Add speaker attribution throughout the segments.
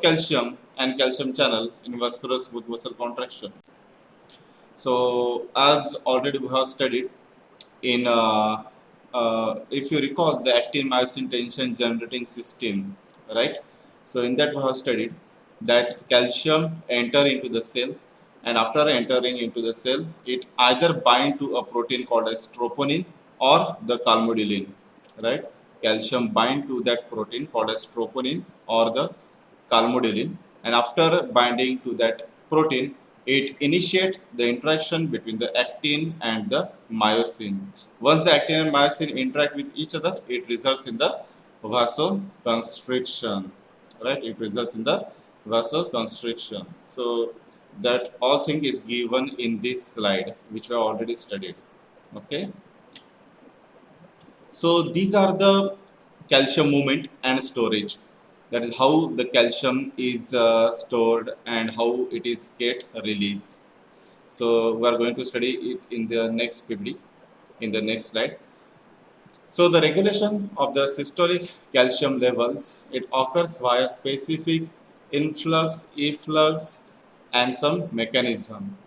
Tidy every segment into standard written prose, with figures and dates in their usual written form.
Speaker 1: calcium and calcium channel in vascular smooth muscle contraction. So as already we have studied in if you recall the actin myosin tension generating system, right? So in that we have studied that calcium enter into the cell, and after entering into the cell it either bind to a protein called as troponin or the calmodulin, right? Calcium bind to that protein called as troponin or the calmodulin, and after binding to that protein it initiates the interaction between the actin and the myosin. Once the actin and myosin interact with each other, it results in the vasoconstriction, right? It results in the vasoconstriction. So that all thing is given in this slide, which we have already studied. Okay. So these are the calcium movement and storage. That is how the calcium is stored and how it is get released. So we are going to study it in the next PPT, in the next slide. So the regulation of the systolic calcium levels, it occurs via specific influx, efflux, and some mechanism.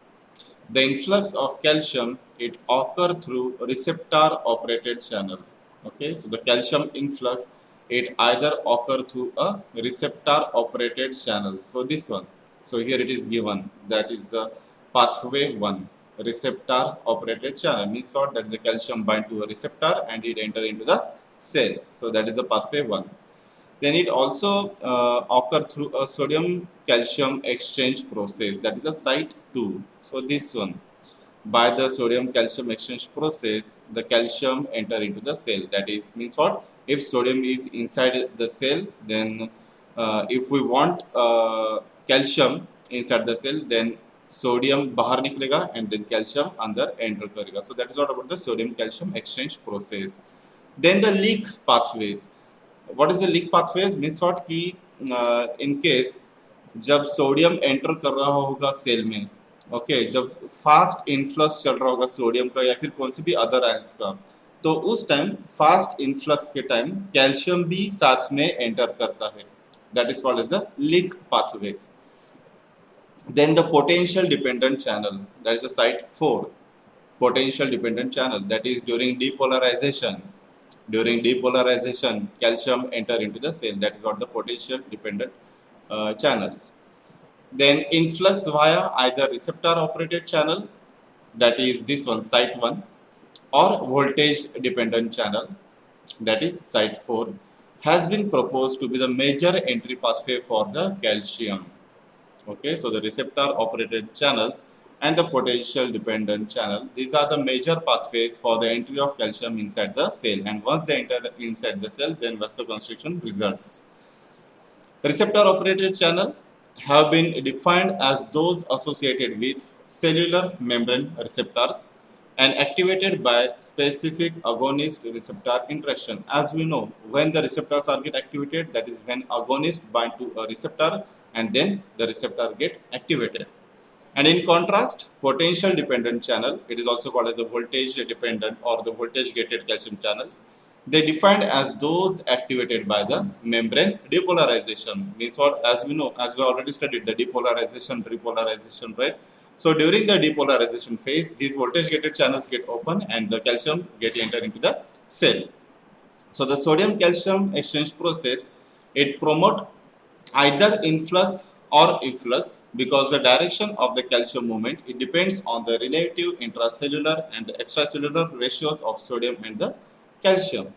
Speaker 1: The influx of calcium, it occur through receptor operated channel. Okay, so the calcium influx, it either occur through a receptor operated channel. So this one, so here it is given, that is the pathway 1, receptor operated channel, means what, that is the calcium bind to a receptor and it enter into the cell. So that is the pathway 1. Then it also occur through a sodium calcium exchange process, that is the site 2. So this one, by the sodium calcium exchange process the calcium enter into the cell. That is means what, if sodium is inside the cell, then if we want calcium inside the cell, then sodium बाहर निकलेगा and then calcium अंदर enter करेगा. So that is what about the sodium calcium exchange process. Then the leak pathways. What is the leak pathways? Means what कि in case जब sodium enter कर रहा होगा cell में, ओके, जब fast influx चल रहा होगा सोडियम का या फिर कौन सी भी अदर आयंस का, तो उस टाइम फास्ट इनफ्लक्स के टाइम कैल्शियम भी साथ में एंटर करता है. That is called as the leak pathways. Then the potential dependent channel, that is the site 4, potential dependent channel, that is during depolarization. During depolarization, calcium enter into the cell. That is what the potential dependent channels. Then influx via either receptor operated channel, that is this one, site 1, or voltage dependent channel, that is site 4, has been proposed to be the major entry pathway for the calcium. Okay, so the receptor operated channels and the potential dependent channel, these are the major pathways for the entry of calcium inside the cell, and once they enter inside the cell, then vasoconstriction results. Receptor operated channel have been defined as those associated with cellular membrane receptors and activated by specific agonist receptor interaction. As we know, when the receptors are get activated, that is when agonists bind to a receptor and then the receptor get activated. And in contrast, potential dependent channel, it is also called as the voltage dependent or the voltage gated calcium channels. They defined as those activated by the membrane depolarization. Means what, as we know, as we already studied the depolarization, repolarization, right? So during the depolarization phase, these voltage gated channels get open and the calcium get enter into the cell. So the sodium calcium exchange process, it promote either influx or efflux because the direction of the calcium movement, it depends on the relative intracellular and the extracellular ratios of sodium and the calcium,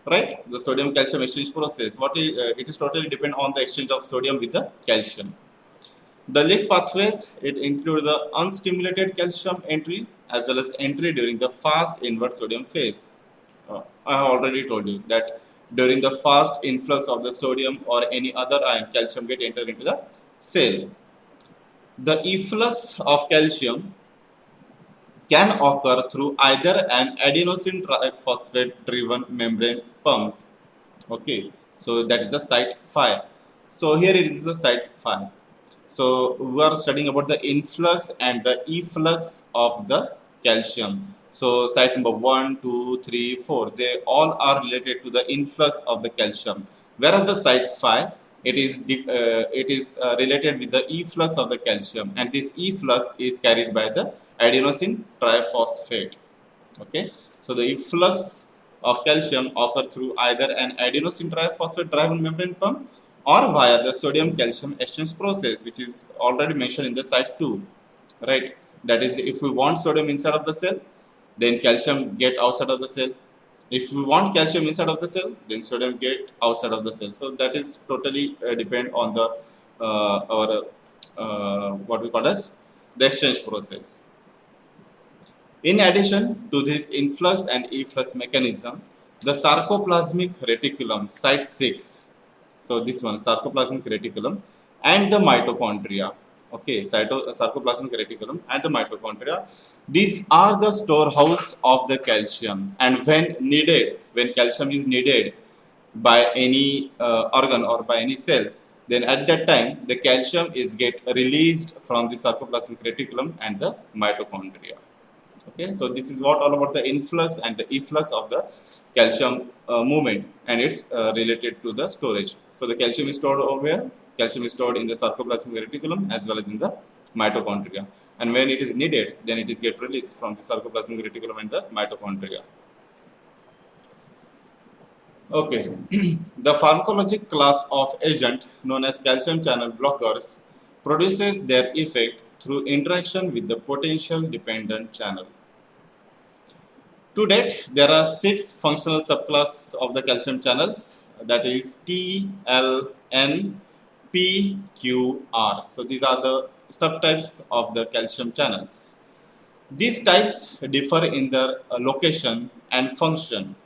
Speaker 1: right? The sodium calcium exchange process, it is totally depend on the exchange of sodium with the calcium. The leak pathways, it include the unstimulated calcium entry as well as entry during the fast invert sodium phase. I have already told you that during the fast influx of the sodium or any other ion, calcium get enter into the cell. The efflux of calcium can occur through either an adenosine triphosphate driven membrane pump. Okay, so that is the site 5. So here it is the site 5. So we are studying about the influx and the efflux of the calcium. So site number 1, 2, 3, 4, they all are related to the influx of the calcium. Whereas the site 5, it is related with the efflux of the calcium, and this efflux is carried by the adenosine triphosphate. Okay, so the efflux of calcium occur through either an adenosine triphosphate driven membrane pump or via the sodium calcium exchange process, which is already mentioned in the site 2, right? That is, if we want sodium inside of the cell, then calcium get outside of the cell. If we want calcium inside of the cell, then sodium get outside of the cell. So that is totally depend on the our what we call as the exchange process. In addition to this influx and efflux mechanism, the sarcoplasmic reticulum, site 6, so this one, sarcoplasmic reticulum, and the mitochondria. Okay, sarcoplasmic reticulum and the mitochondria. These are the storehouse of the calcium, and when needed, when calcium is needed by any organ or by any cell, then at that time the calcium is get released from the sarcoplasmic reticulum and the mitochondria. Okay, so this is what all about the influx and the efflux of the calcium movement, and it's related to the storage. So the calcium is stored over here. Calcium is stored in the sarcoplasmic reticulum as well as in the mitochondria, and when it is needed, then it is get released from the sarcoplasmic reticulum and the mitochondria. Okay, the pharmacologic class of agent known as calcium channel blockers produces their effect through interaction with the potential dependent channel. To date, there are 6 functional subclasses of the calcium channels, that is T, L, N, P, Q, R. So these are the subtypes of the calcium channels. These types differ in their location and function,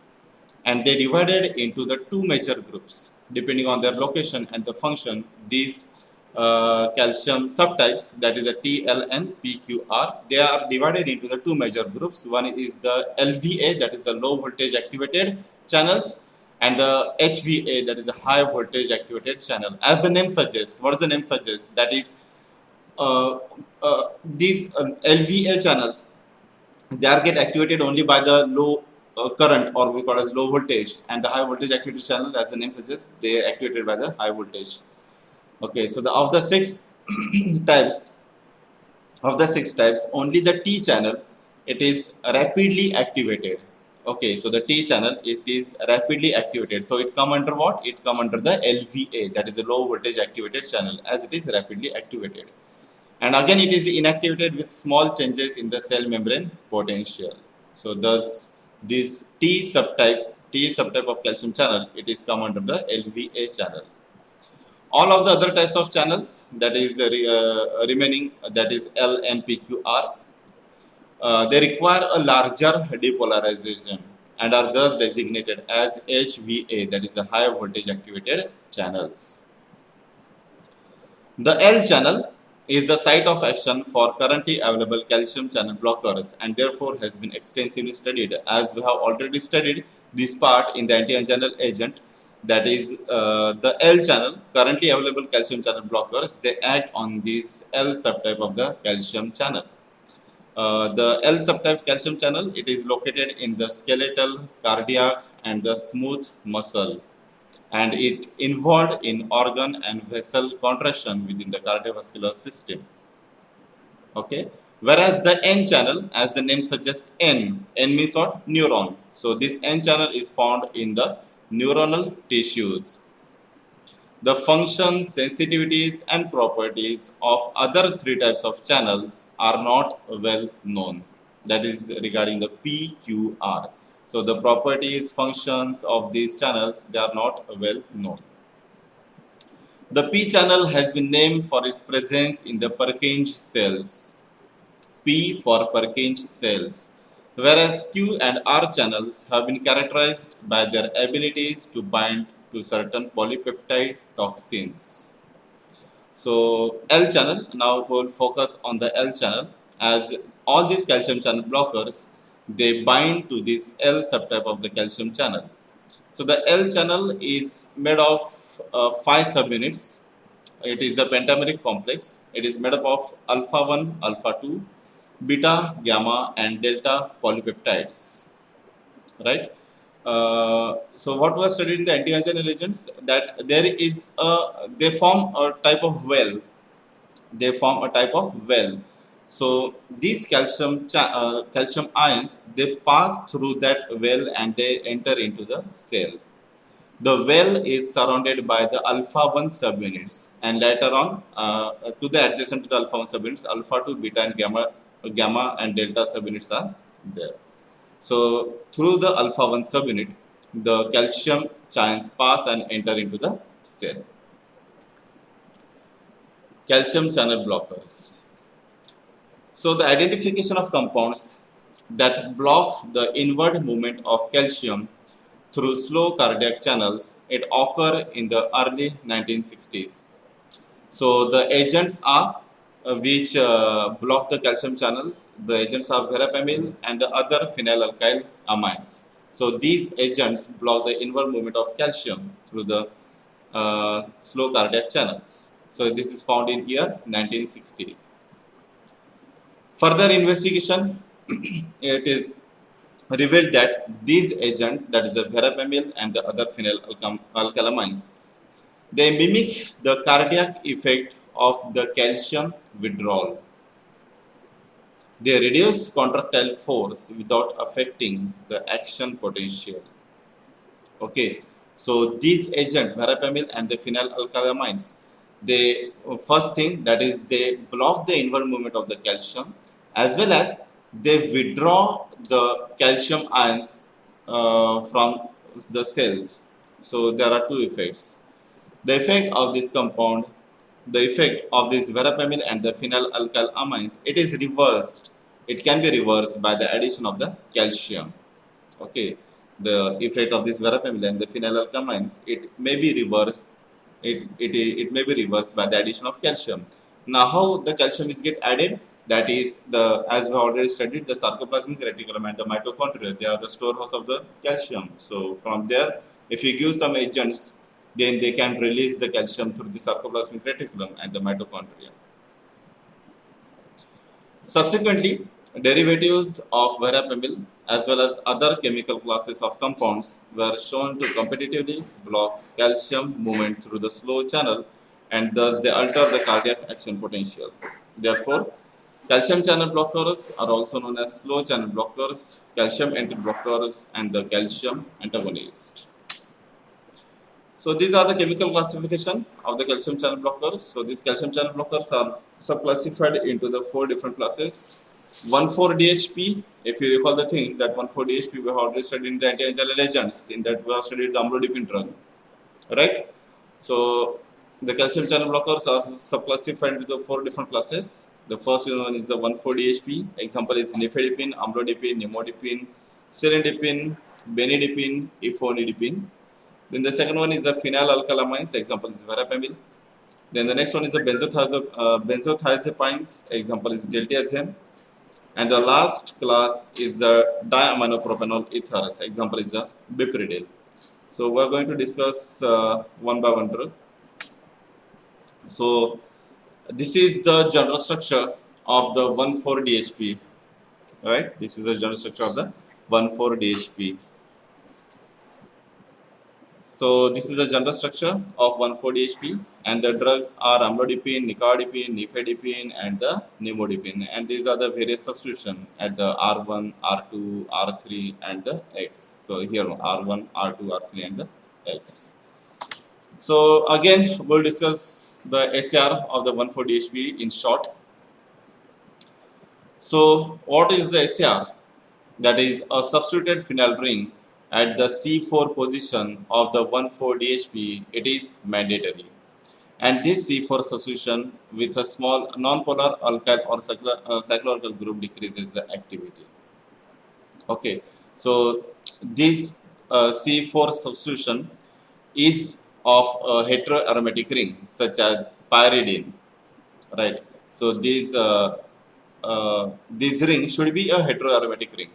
Speaker 1: and they divided into the 2 major groups. Depending on their location and the function, these calcium subtypes, that is the T, L, N, P, Q, R, they are divided into the 2 major groups. One is the LVA, that is the low voltage activated channels, and the HVA, that is a high voltage activated channel. As the name suggests, what does the name suggest? That is these LVA channels, they are get activated only by the low current, or we call as low voltage, and the high voltage activated channel, as the name suggests, they are activated by the high voltage. Okay, so of the 6 types, only the T channel, it is rapidly activated. Okay, so the T channel, it is rapidly activated. So it come under what? It come under the LVA, that is a low voltage activated channel, as it is rapidly activated. And again, it is inactivated with small changes in the cell membrane potential. So thus, this T subtype of calcium channel, it is come under the LVA channel. All of the other types of channels, that is remaining, that is L, N, P, Q, R, they require a larger depolarization and are thus designated as HVA, that is the high voltage activated channels. The L channel is the site of action for currently available calcium channel blockers, and therefore has been extensively studied, as we have already studied this part in the anti-anginal agent. That is the L channel, currently available calcium channel blockers, they act on this L subtype of the calcium channel. The L subtype calcium channel, it is located in the skeletal, cardiac and the smooth muscle, and it involved in organ and vessel contraction within the cardiovascular system. Okay, whereas the N channel, as the name suggests, N means what? Neuron. So this N channel is found in the neuronal tissues. The functions, sensitivities and properties of other 3 types of channels are not well known. That is regarding the PQR. So the properties, functions of these channels, they are not well known. The P channel has been named for its presence in the Purkinje cells. P for Purkinje cells. Whereas Q and R channels have been characterized by their abilities to bind to certain polypeptide toxins. So L channel, now we will focus on the L channel, as all these calcium channel blockers, they bind to this L subtype of the calcium channel. So the L channel is made of 5 subunits. It is a pentameric complex. It is made up of alpha 1, alpha 2, beta, gamma and delta polypeptides, right? So what was studied in the anti-angiogenic agents, that there is they form a type of well. They form a type of well. So these calcium ions, they pass through that well and they enter into the cell. The well is surrounded by the alpha 1 subunits, and later on to the adjacent to the alpha 1 subunits, alpha 2, beta, and gamma and delta subunits are there. So through the alpha 1 subunit, the calcium ions pass and enter into the cell. Calcium channel blockers. So the identification of compounds that block the inward movement of calcium through slow cardiac channels, it occurred in the early 1960s. So the agents are which block the calcium channels. The agents are verapamil and the other phenylalkyl amines. So these agents block the inward movement of calcium through the slow cardiac channels. So this is found in year 1960s. Further investigation, it is revealed that these agents, that is the verapamil and the other phenylalkylamines, they mimic the cardiac effect of the calcium withdrawal. They reduce contractile force without affecting the action potential. Okay, so these agents, verapamil and the phenylalkylamines, they first thing that is they block the inward movement of the calcium, as well as they withdraw the calcium ions from the cells. So there are two effects. The effect of this compound, the effect of this verapamil and the phenylalkyl amines, it is reversed. It can be reversed by the addition of the calcium. Okay, the effect of this verapamil and the phenylalkyl amines, it may be reversed. It may be reversed by the addition of calcium. Now, how the calcium is get added? That is the, as we already studied, the sarcoplasmic reticulum and the mitochondria. They are the storehouse of the calcium. So from there, if you give some agents, then they can release the calcium through the sarcoplasmic reticulum and the mitochondria. Subsequently, derivatives of verapamil as well as other chemical classes of compounds were shown to competitively block calcium movement through the slow channel, and thus they alter the cardiac action potential. Therefore, calcium channel blockers are also known as slow channel blockers, calcium entry blockers, and the calcium antagonist. So these are the chemical classification of the calcium channel blockers. So these calcium channel blockers are sub-classified into the four different classes. 1,4-DHP, if you recall the things that 1,4-DHP we have already studied in the anti-angiogenic agents, in that we have studied the amlodipine drug, right? So the calcium channel blockers are sub-classified into the four different classes. The first one is the 1,4-DHP. Example is nifedipine, amlodipine, nimodipine, serendipine, benidipine, ifosfamidipine. Then the second one is the phenylalkylamines, example is verapamil. Then the next one is the benzothiazepines, example is diltiazem. And the last class is the diaminopropanol ethers, example is the bipridil. So we are going to discuss one by one drug. So this is the general structure of the 1,4-DHP, right? This is the general structure of the 1,4-DHP. So this is the general structure of 1,4-DHP, and the drugs are amlodipine, nicardipine, nifedipine, and the nimodipine. And these are the various substitutions at the R1, R2, R3, and the X. So here R1, R2, R3, and the X. So again, we'll discuss the SAR of the 1,4-DHP in short. So what is the SAR? That is a substituted phenyl ring at the C4 position of the 1,4-DHP, it is mandatory. And this C4 substitution with a small non-polar alkyl or cycloalkyl group decreases the activity. Okay, so this C4 substitution is of a heteroaromatic ring such as pyridine, right? So this ring should be a heteroaromatic ring,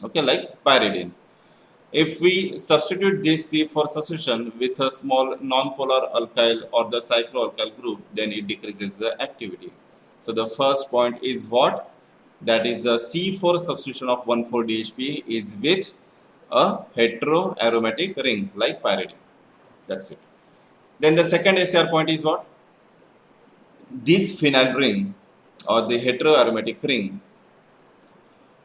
Speaker 1: okay, like pyridine. If we substitute this C4 substitution with a small non-polar alkyl or the cycloalkyl group, then it decreases the activity. So the first point is what? That is the C4 substitution of 1,4-DHP is with a heteroaromatic ring like pyridine. That's it. Then the second SR point is what? This phenyl ring or the heteroaromatic ring,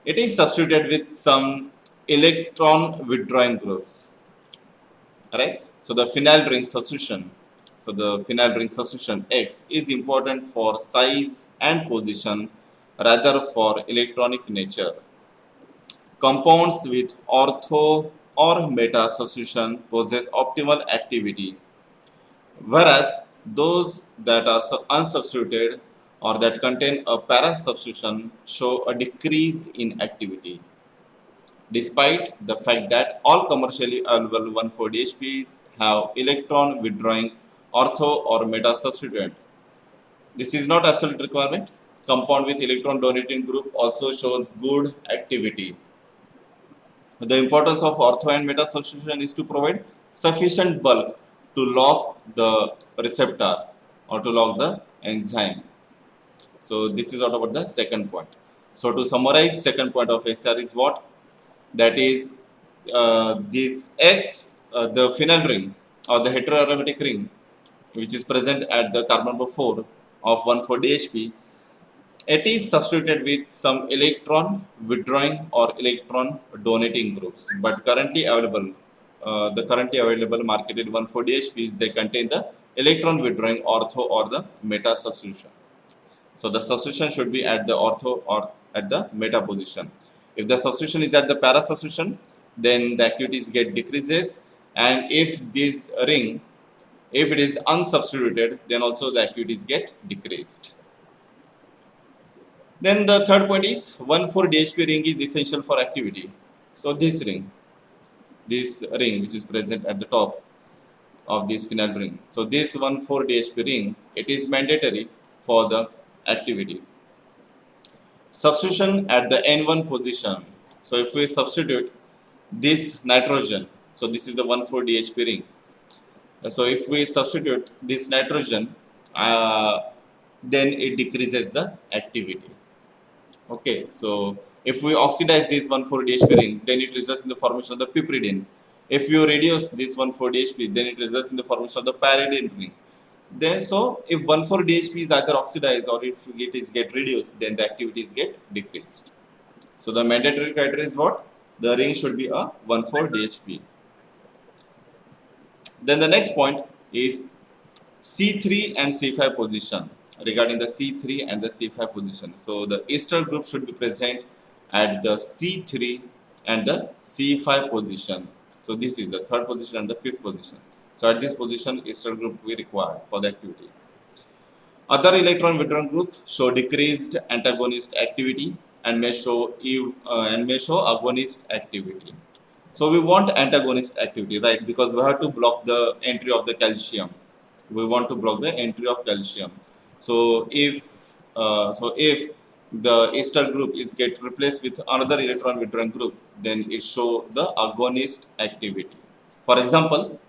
Speaker 1: it is substituted with some electron withdrawing groups, right? So the phenyl ring substitution, so the phenyl ring substitution X is important for size and position rather for electronic nature. Compounds with ortho or meta substitution possess optimal activity, whereas those that are unsubstituted or that contain a para substitution show a decrease in activity, despite the fact that all commercially available 1,4-DHPs have electron withdrawing ortho or meta substituent. This is not absolute requirement. Compound with electron donating group also shows good activity. The importance of ortho and meta substitution is to provide sufficient bulk to lock the receptor or to lock the enzyme. So this is what about the second point. So to summarize, second point of SR is what? That is this X, the phenyl ring or the heteroaromatic ring, which is present at the carbon number 4 of 1,4-DHP, it is substituted with some electron withdrawing or electron donating groups. But currently available, marketed 1,4-DHPs, they contain the electron withdrawing ortho or the meta substitution. So the substitution should be at the ortho or at the meta position. If the substitution is at the para substitution, then the activities get decreases, and if this ring, if it is unsubstituted, then also the activities get decreased. Then the third point is 1,4-DHP ring is essential for activity. So this ring which is present at the top of this phenyl ring. So this 1,4-DHP ring, it is mandatory for the activity. Substitution at the N1 position. So if we substitute this nitrogen, so this is the 1,4-DHP ring. So if we substitute this nitrogen, then it decreases the activity. Okay, so if we oxidize this 1,4-DHP ring, then it results in the formation of the piperidine. If you reduce this 1,4-DHP, then it results in the formation of the pyridine ring. Then so if 1,4-DHP is either oxidized or if it is get reduced, then the activities get decreased. So the mandatory criteria is what? The ring should be a 1,4-DHP. Then the next point is C3 and C5 position. Regarding the C3 and the C5 position, so the ester group should be present at the C3 and the C5 position. So this is the third position and the fifth position. So at this position, ester group we require for the activity. Other electron withdrawing group show decreased antagonist activity and may show agonist activity. So we want antagonist activity, right? Because we have to block the entry of the calcium. We want to block the entry of calcium. So if the ester group is get replaced with another electron withdrawing group, then it show the agonist activity. For example,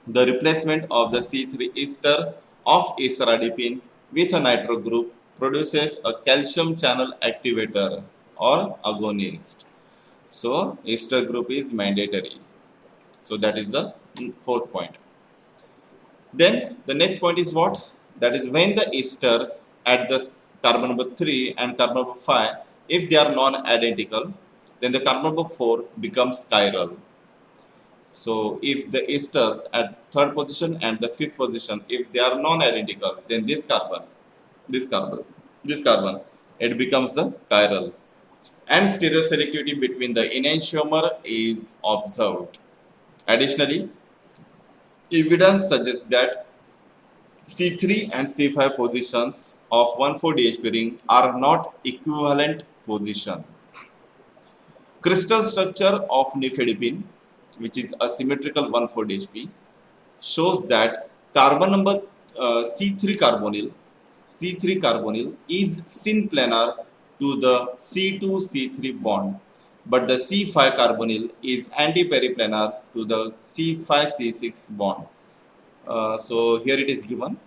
Speaker 1: the replacement of the C3 ester of esteradipine with a nitro group produces a calcium channel activator or agonist. So ester group is mandatory. So that is the fourth point. Then the next point is what? That is when the esters at the carbon number 3 and carbon number 5, if they are non-identical, then the carbon number 4 becomes chiral. So if the esters at third position and the fifth position, if they are non-identical, then this carbon, it becomes the chiral. And stereoselectivity between the enantiomer is observed. Additionally, evidence suggests that C3 and C5 positions of 1,4-DHP ring are not equivalent position. Crystal structure of nifedipine, which is a symmetrical 1,4-DHP, shows that carbon number C3 carbonyl is syn-planar to the C2-C3 bond, but the C5 carbonyl is anti-periplanar to the C5-C6 bond. So here it is given,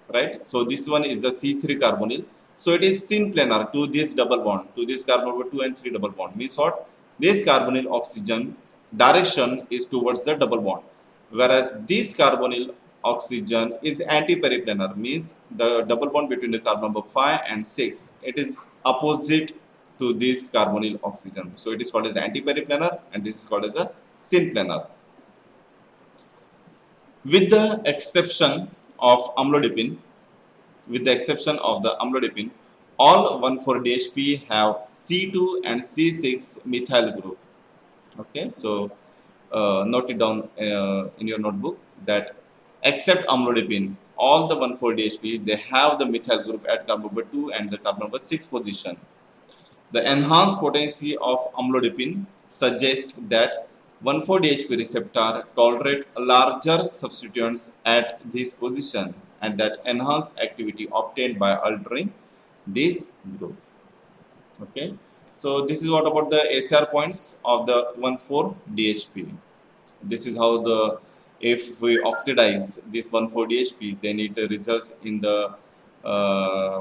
Speaker 1: right? So this one is the C3 carbonyl. So it is syn-planar to this double bond, to this carbon number 2 and 3 double bond. Means what? this carbonyl oxygen direction is towards the double bond, whereas this carbonyl oxygen is anti-periplanar, means the double bond between the carbon number 5 and 6, it is opposite to this carbonyl oxygen, so it is called as anti-periplanar and this is called as a synplanar. With the exception of amlodipine, with the exception of the amlodipine, all 1,4-DHP have C2 and C6 methyl group. Okay, so note it down in your notebook that except amlodipine, all the 1,4-DHP they have the methyl group at carbon number 2 and the carbon number 6 position. The enhanced potency of amlodipine suggests that 1,4-DHP receptor tolerate larger substituents at this position and that enhanced activity obtained by altering this group. Okay, so this is what about the ACR points of the 1,4-DHP. This is how the, if we oxidize this 1,4-DHP, then it results in the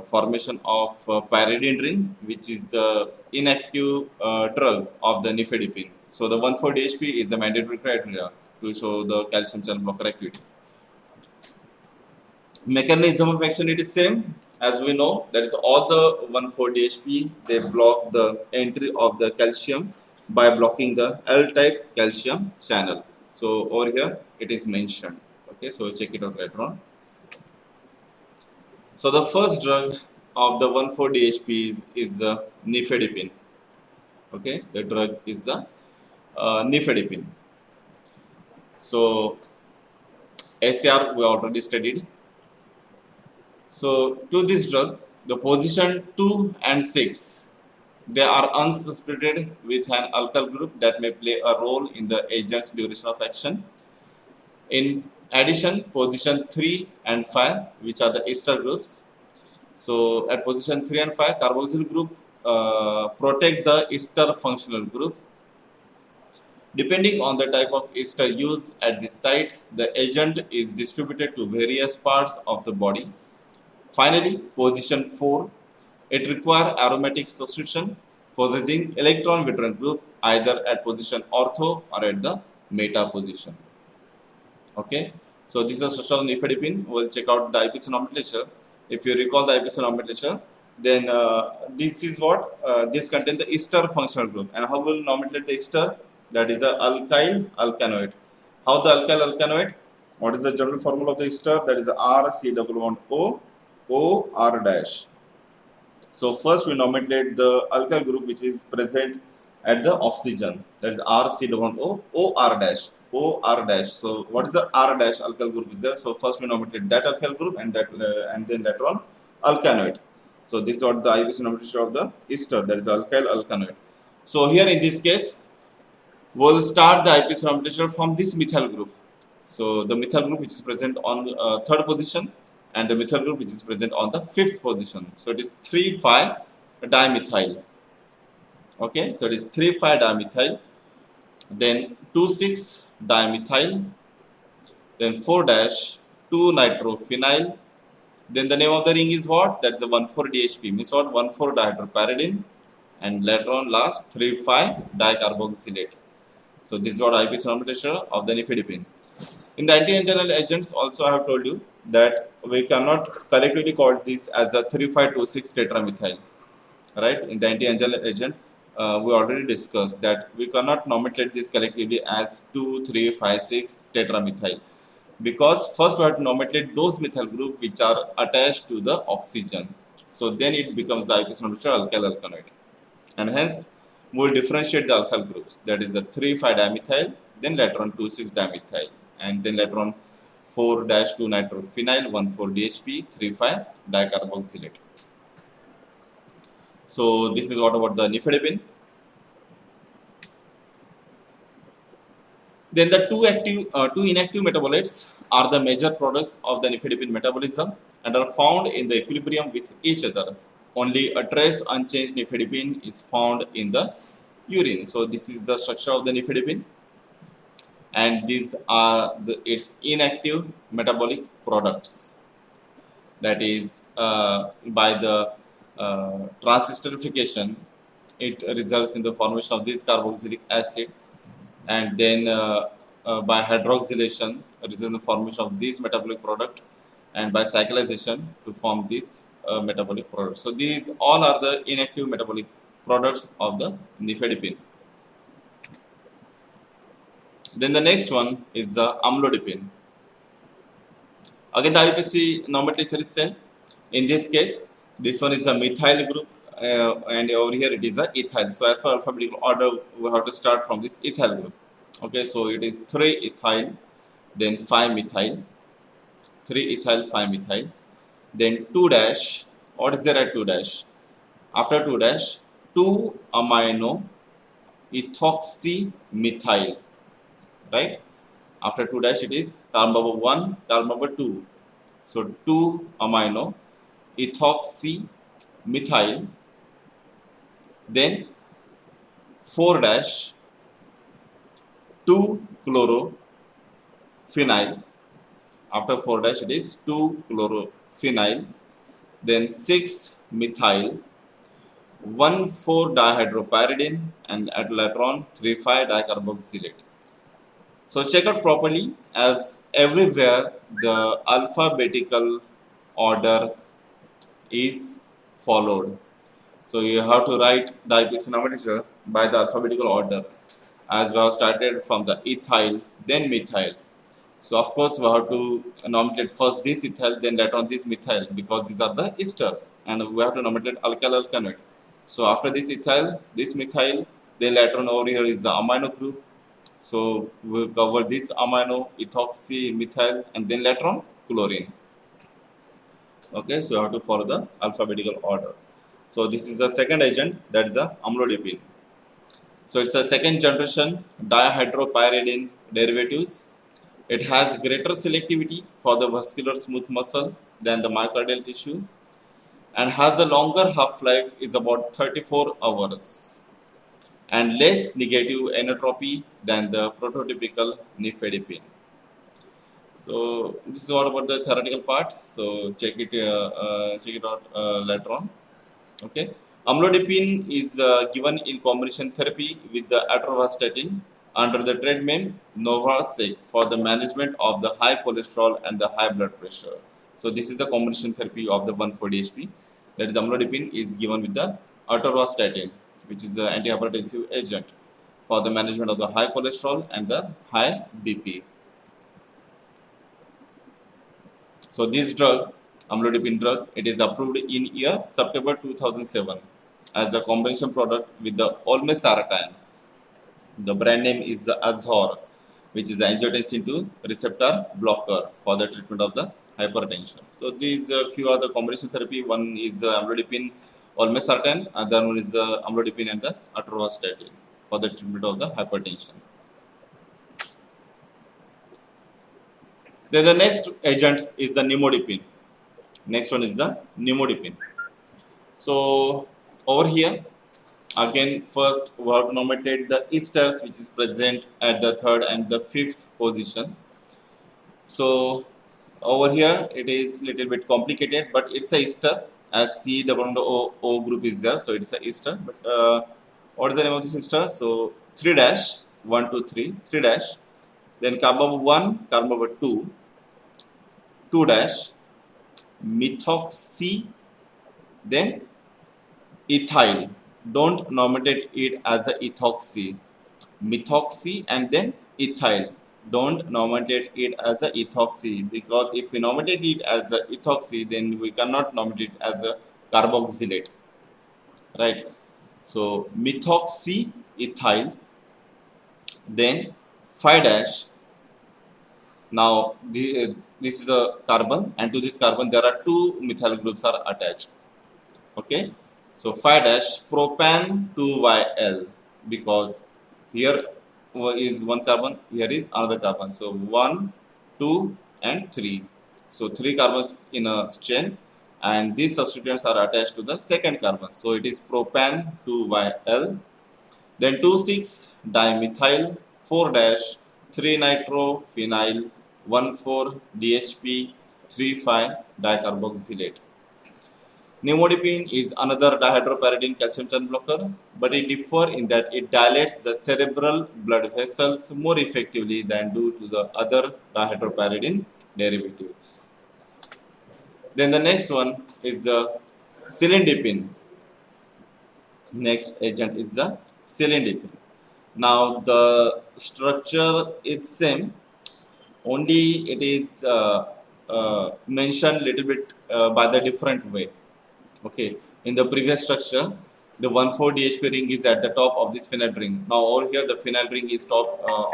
Speaker 1: formation of pyridine ring, which is the inactive drug of the nifedipine. So the 1,4-DHP is the mandatory criteria to show the calcium channel blocker activity. Mechanism of action, it is same as we know, that is all the 1,4-DHP they block the entry of the calcium by blocking the L-type calcium channel. So over here it is mentioned. Okay, so check it out later on. So the first drug of the 1,4-DHP is the nifedipine. Okay, the drug is the nifedipine. So ACR we already studied. So to this drug, the position 2 and 6, they are unsubstituted with an alkyl group that may play a role in the agent's duration of action. In addition, position 3 and 5, which are the ester groups. So at position 3 and 5, carboxyl group protect the ester functional group. Depending on the type of ester used at this site, the agent is distributed to various parts of the body. Finally, position 4, it requires aromatic substitution possessing electron withdrawing group either at position ortho or at the meta position. Okay, so this is a structure of nifedipine. We'll check out the IPC nomenclature. If you recall the IPC nomenclature, then this is what this contains the ester functional group. And how will nomenclate the ester? That is the alkyl alkanoate. How the alkyl alkanoate? What is the general formula of the ester? That is the RC11O OR dash. So first we nomenclate the alkyl group which is present at the oxygen. That is RC11O OR dash. OR dash. So what is the R dash alkyl group is there? So first we nomenclate that alkyl group and that and then later on alkanoate. So this is what the IPC nomenclature of the ester, that is alkyl alkanoate. So here in this case, we'll start the IPC nomenclature from this methyl group. So the methyl group which is present on third position and the methyl group which is present on the 5th position. So it is 3,5-dimethyl. Okay, so it is 3,5-dimethyl, then 2,6-dimethyl, then 4-2-nitrophenyl. Then the name of the ring is what? That is the 1,4-DHP, means what? 1,4-dihydropyridine, and later on last 3,5-dicarboxylate. So this is what IPC nomenclature of the nifedipine. In the anti-anginal agents also I have told you that we cannot collectively call this as the 3,5-2,6 tetramethyl, right? In the anti-anginal agent we already discussed that we cannot nomenclate this collectively as 2,3,5,6 tetramethyl, because first we have to nomenclate those methyl groups which are attached to the oxygen. So then it becomes the IPC nomenclature alkyl alkanoate, and hence we will differentiate the alkyl groups, that is the 3,5-dimethyl, then later on 2,6-dimethyl, and then later on 4-2-nitrophenyl, 1,4-DHP, 3,5-dicarboxylate. So this is what about the nifedipine. Then the two inactive metabolites are the major products of the nifedipine metabolism and are found in the equilibrium with each other. Only a trace unchanged nifedipine is found in the urine. So this is the structure of the nifedipine, and these are its inactive metabolic products. That is by the transesterification, it results in the formation of this carboxylic acid, and then by hydroxylation results in the formation of this metabolic product, and by cyclization to form this metabolic product. So these all are the inactive metabolic products of the nifedipine. Then the next one is the amlodipine. Again, the IUPAC nomenclature is same. In this case, this one is a methyl group, and over here it is a ethyl. So as per alphabetical order, we have to start from this ethyl group. Okay, so it is 3-ethyl, then 5-methyl, 3-ethyl, 5-methyl, then 2 dash. What is there at 2 dash? After 2 dash, 2-amino ethoxymethyl, right? After 2 dash, it is carbon number 1, carbon number 2. So 2-amino ethoxymethyl, then 4 dash, 2-chlorophenyl. After 4 dash, it is 2-chlorophenyl, then 6-methyl, 1,4-dihydropyridine, and at later on 3,5-dicarboxylate. So check out properly, as everywhere the alphabetical order is followed. So you have to write the IUPAC nomenclature by the alphabetical order, as we have started from the ethyl, then methyl. So of course we have to nomenclate first this ethyl, then later on this methyl, because these are the esters, and we have to nomenclate alkyl alkanate. So after this ethyl, this methyl, then later on over here is the amino group. So we'll cover this amino, ethoxy, methyl, and then later on chlorine. Okay, so you have to follow the alphabetical order. So this is the second agent, that is the amlodipine. So it's a second generation dihydropyridine derivatives. It has greater selectivity for the vascular smooth muscle than the myocardial tissue, and has a longer half-life, is about 34 hours, and less negative anisotropy than the prototypical nifedipine. So this is what about the theoretical part. So check it out later on. Okay, amlodipine is given in combination therapy with the atorvastatin under the trade name Novalsec for the management of the high cholesterol and the high blood pressure. So this is the combination therapy of the 1,4-DHP. That is, amlodipine is given with the atorvastatin, which is the antihypertensive agent for the management of the high cholesterol and the high BP. So this drug, amlodipine drug, it is approved in year September 2007 as a combination product with the olmesartan. The brand name is Azhar, which is an angiotensin II receptor blocker for the treatment of the hypertension. So these few are the combination therapy. One is the amlodipine olmesartan, other one is the amlodipine and the atorvastatin for the treatment of the hypertension. Then the next agent is the nimodipine. Next one is the nimodipine. So over here, again, first we have to nomenclate the esters, which is present at the 3rd and the 5th position. So over here it is little bit complicated, but it's a ester, as C double O group is there, so it's a ester. But what is the name of this ester? So 3 dash 1 2 3 3 dash, then carbon 1, carbon 2, 2 dash, methoxy, then ethyl. Don't nominate it as a ethoxy. Methoxy and then ethyl. Don't nominate it as a ethoxy, because if we nominate it as a ethoxy, then we cannot nominate it as a carboxylate, right? So methoxy ethyl, then 5 dash. Now this is a carbon, and to this carbon there are 2 methyl groups are attached. Okay, so 5 dash propan 2YL, because here is one carbon, here is another carbon. So 1, 2, and 3. So 3 carbons in a chain, and these substituents are attached to the second carbon. So it is propan 2YL. Then 2,6 dimethyl, 4 dash, 3 nitrophenyl, 1,4 DHP, 3,5 dicarboxylate. Nimodipine is another dihydropyridine calcium channel blocker, but it differs in that it dilates the cerebral blood vessels more effectively than do to the other dihydropyridine derivatives. Then the next one is the cilindipine. Next agent is the cilindipine. Now the structure is same, only it is mentioned little bit by the different way. Okay, in the previous structure, the 1,4-DHP ring is at the top of this phenyl ring. Now over here, the phenyl ring is top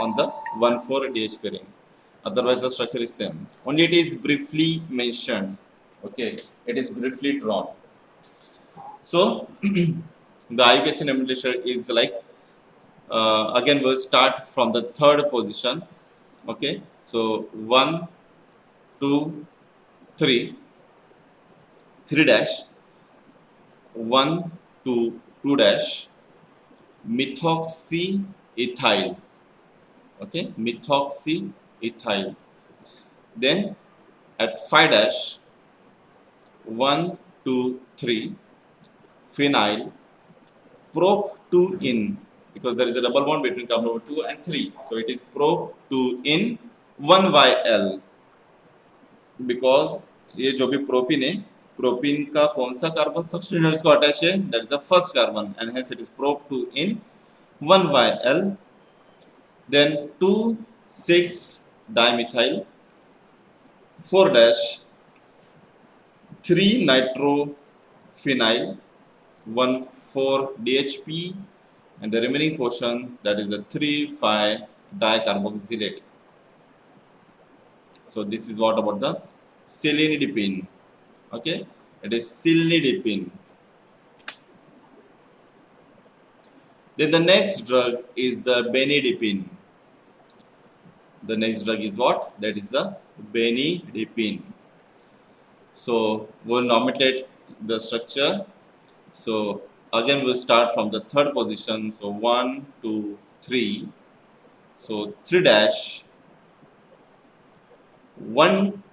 Speaker 1: on the 1,4-DHP ring. Otherwise, the structure is same. Only it is briefly mentioned. Okay, it is briefly drawn. So the IUPAC nomenclature is like again we'll start from the third position. Okay, so 1, 2, 3, 3 dash, 1, 2, 2 dash, methoxyethyl. Okay, methoxyethyl. Then at 5 dash, 1, 2, 3, phenyl, prop-2-in, because there is a double bond between carbon number 2 and 3. So it is prop-2-in 1YL. Because ये जो भी propyne है, propyne का कौन सा carbon substituents को attach है, that is the first carbon and hence it is prop-2-in 1YL. Then 2,6-dimethyl, 4 dash, 3-nitrophenyl, 1,4-DHP, and the remaining portion, that is the 3,5-dicarboxylate. So this is what about the cilindipine. Okay, it is cilindipine. Then the next drug is the benidipine. The next drug is what? That is the benidipine. So we'll nomenclate the structure. So again we'll start from the third position. So 1, 2, 3. So 3 dash, 1.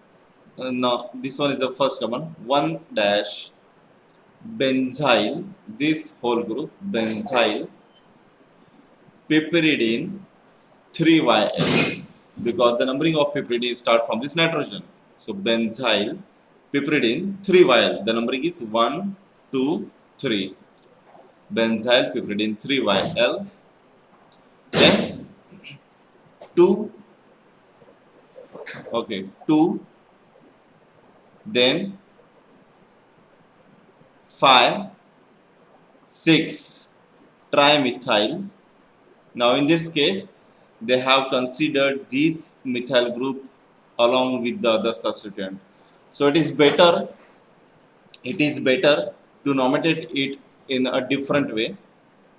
Speaker 1: No, this one is the first one. 1 dash benzyl. This whole group benzyl piperidine 3YL, because the numbering of piperidine start from this nitrogen. So benzyl piperidine 3YL, the numbering is 1, 2, 3. Benzyl piperidine 3YL. Then 2, okay, 2, then 5, 6 trimethyl. Now in this case, they have considered this methyl group along with the other substituent. So it is better to nominate it in a different way,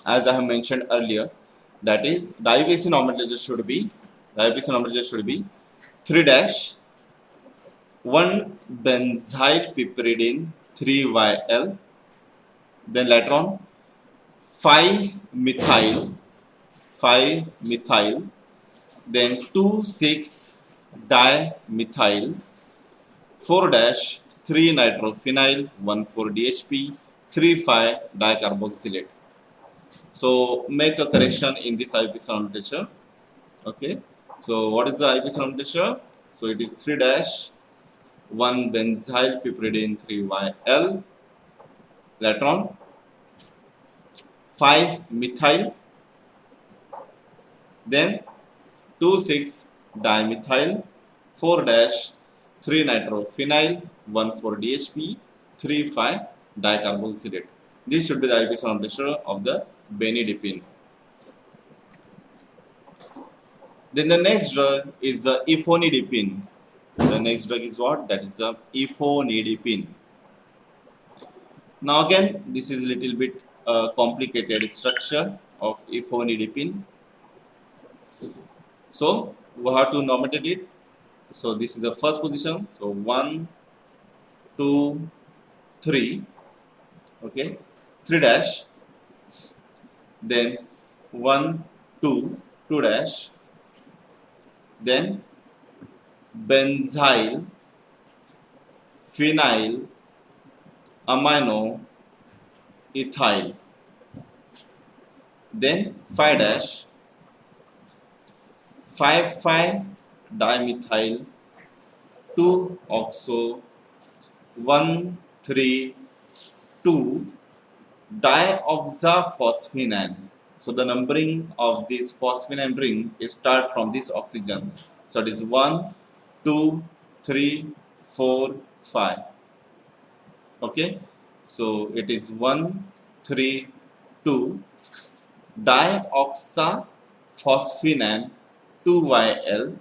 Speaker 1: as I have mentioned earlier. That is, the IUPAC nomenclature should be 3 dash, 1 benzyl piperidine 3YL, then later on 5-methyl, then 2,6-dimethyl, 4 dash, 3-nitrophenyl, 1,4-DHP, 3,5-dicarboxylate. So make a correction in this IUPAC nomenclature. Okay, so what is the IUPAC nomenclature? So it is 3 dash, 1 benzyl piperidine 3YL, later on 5-methyl, then 2,6-dimethyl, 4 dash, 3-nitrophenyl, 1,4-DHP, 3,5-dicarboxylate. This should be the IUPAC nomenclature of the benidipine. Then the next drug is the ifosfamidipine. The next drug is what? That is the ifosfamidipine. Now again, this is a little bit complicated structure of ifosfamidipine. So we have to nominate it. So this is the first position. So 1, 2, 3. Okay, 3 dash. Then 1, 2, 2 dash. Then benzyl phenyl amino ethyl, then 5 dash 5 dimethyl 2 oxo 1 3 2 dioxaphosphenane. So the numbering of this phosphenane ring is start from this oxygen. So it is 1 2 3 4 5. Okay, so it is 1 3 2 dioxaphosphenane 2YL,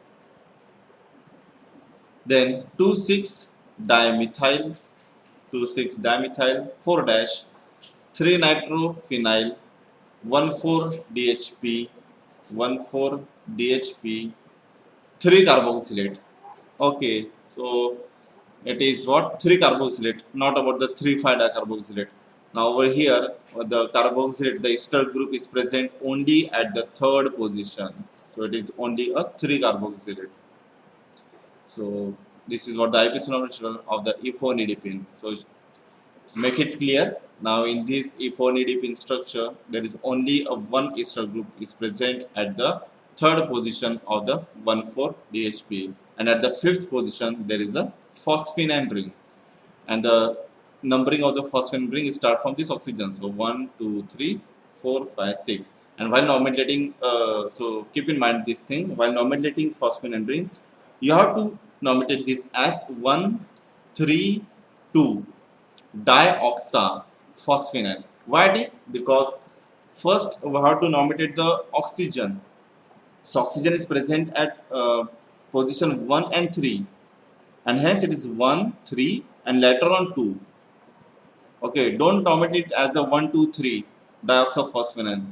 Speaker 1: then 26 dimethyl 26 dimethyl 4 dash 3 nitrophenyl 14 DHP 14 DHP 3 carboxylate. Okay, so it is what 3 carboxylate, not about the 3,5 dicarboxylate. Now over here, the carboxylate, the ester group is present only at the third position. So it is only a 3 carboxylate. So this is what the IP number of the E4-nidipine. So make it clear. Now in this E4-nidipine structure, there is only a one ester group is present at the third position of the 1,4-DHP, and at the fifth position there is a phosphenane ring, and the numbering of the phosphenane ring start from this oxygen. So 1 2 3 4 5 6. And while nomenclating, so keep in mind this thing, while nomenclating phosphenane ring, you have to nomenclate this as 1 3 2 dioxaphosphenane. Why it is? Because first we have to nomenclate the oxygen. So oxygen is present at position 1 and 3, and hence it is 1 3 and later on 2. Okay, don't nomenclate it as a 1 2 3 dioxaphosphenane.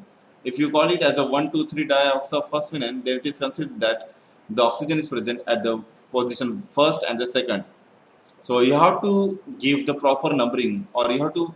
Speaker 1: If you call it as a 1 2 3 dioxaphosphenane, then it is considered that the oxygen is present at the position first and the second. So you have to give the proper numbering, or you have to